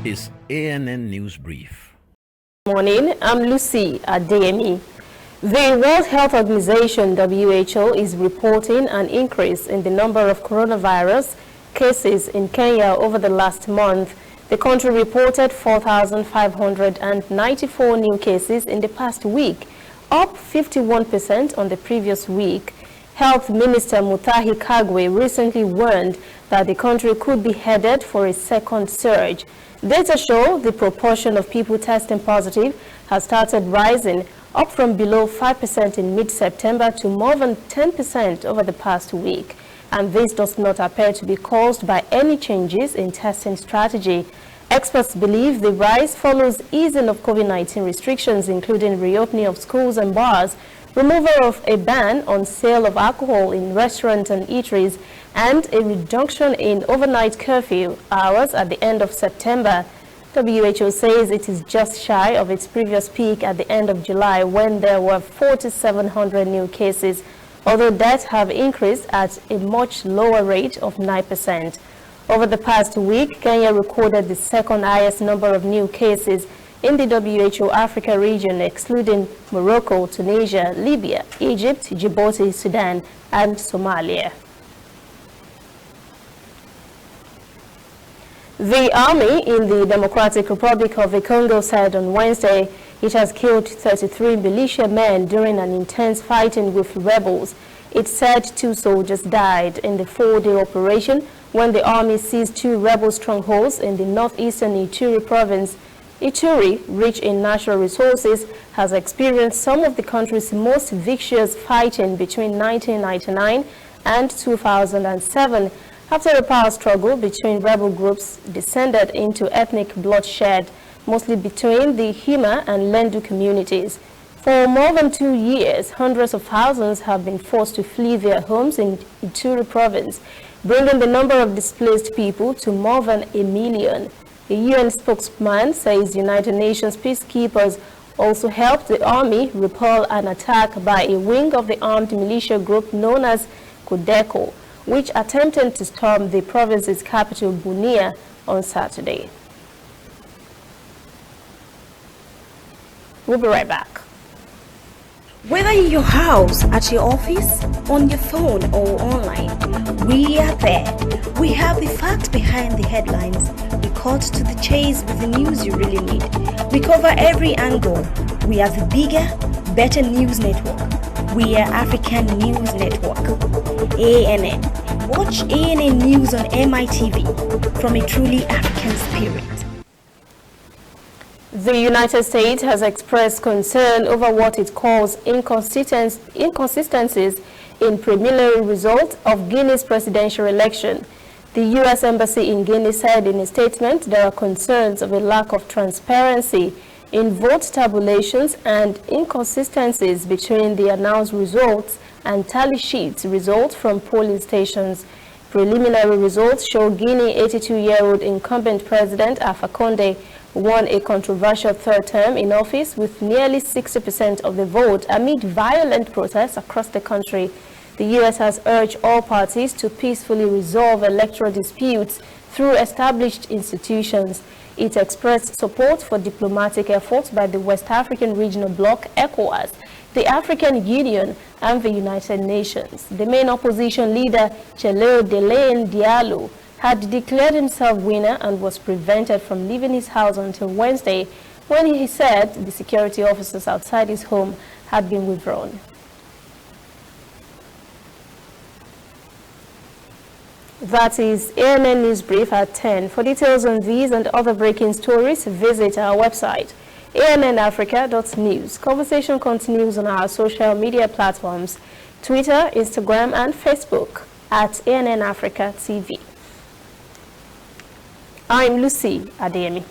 is ANN News Brief. Good morning, I'm Lucy Adeyemi. The World Health Organization (WHO) is reporting an increase in the number of coronavirus cases in Kenya over the last month. The country reported 4,594 new cases in the past week, up 51% on the previous week. Health Minister Mutahi Kagwe recently warned that the country could be headed for a second surge. Data show the proportion of people testing positive has started rising, up from below 5% in mid-September to more than 10% over the past week. And this does not appear to be caused by any changes in testing strategy. Experts believe the rise follows easing of COVID-19 restrictions, including reopening of schools and bars, removal of a ban on sale of alcohol in restaurants and eateries, and a reduction in overnight curfew hours at the end of September. WHO says it is just shy of its previous peak at the end of July, when there were 4,700 new cases, although deaths have increased at a much lower rate of 9%. Over the past week, Kenya recorded the second highest number of new cases in the WHO Africa region, excluding Morocco, Tunisia, Libya, Egypt, Djibouti, Sudan, and Somalia. The army in the Democratic Republic of the Congo said on Wednesday it has killed 33 militia men during an intense fighting with rebels. It said 2 soldiers died in the 4-day operation when the army seized 2 rebel strongholds in the northeastern Ituri province. Ituri, rich in natural resources, has experienced some of the country's most vicious fighting between 1999 and 2007, after a power struggle between rebel groups descended into ethnic bloodshed, mostly between the Hima and Lendu communities. For more than 2 years, hundreds of thousands have been forced to flee their homes in Ituri province, bringing the number of displaced people to more than 1 million. A UN spokesman says United Nations peacekeepers also helped the army repel an attack by a wing of the armed militia group known as Kodeko, which attempted to storm the province's capital, Bunia, on Saturday. We'll be right back. Whether in your house, at your office, on your phone or online, we are there. We have the facts behind the headlines. We cut to the chase with the news you really need. We cover every angle. We are the bigger, better news network. We are African News Network. ANN. Watch ANN News on MITV from a truly African spirit. The United States has expressed concern over what it calls inconsistencies in preliminary results of Guinea's presidential election. The U.S. Embassy in Guinea said in a statement there are concerns of a lack of transparency in vote tabulations and inconsistencies between the announced results and tally sheets results from polling stations. Preliminary results show Guinea 82-year-old incumbent President Alpha Conde won a controversial third term in office with nearly 60% of the vote amid violent protests across the country. The U.S. has urged all parties to peacefully resolve electoral disputes through established institutions. It expressed support for diplomatic efforts by the West African Regional Bloc, ECOWAS, the African Union, and the United Nations. The main opposition leader, Cheleo Delaine Diallo, had declared himself winner and was prevented from leaving his house until Wednesday, when he said the security officers outside his home had been withdrawn. That is ANN News Brief at 10. For details on these and other breaking stories, visit our website, annafrica.news. Conversation continues on our social media platforms, Twitter, Instagram, and Facebook at ANN Africa TV. I'm Lucy Adeyemi.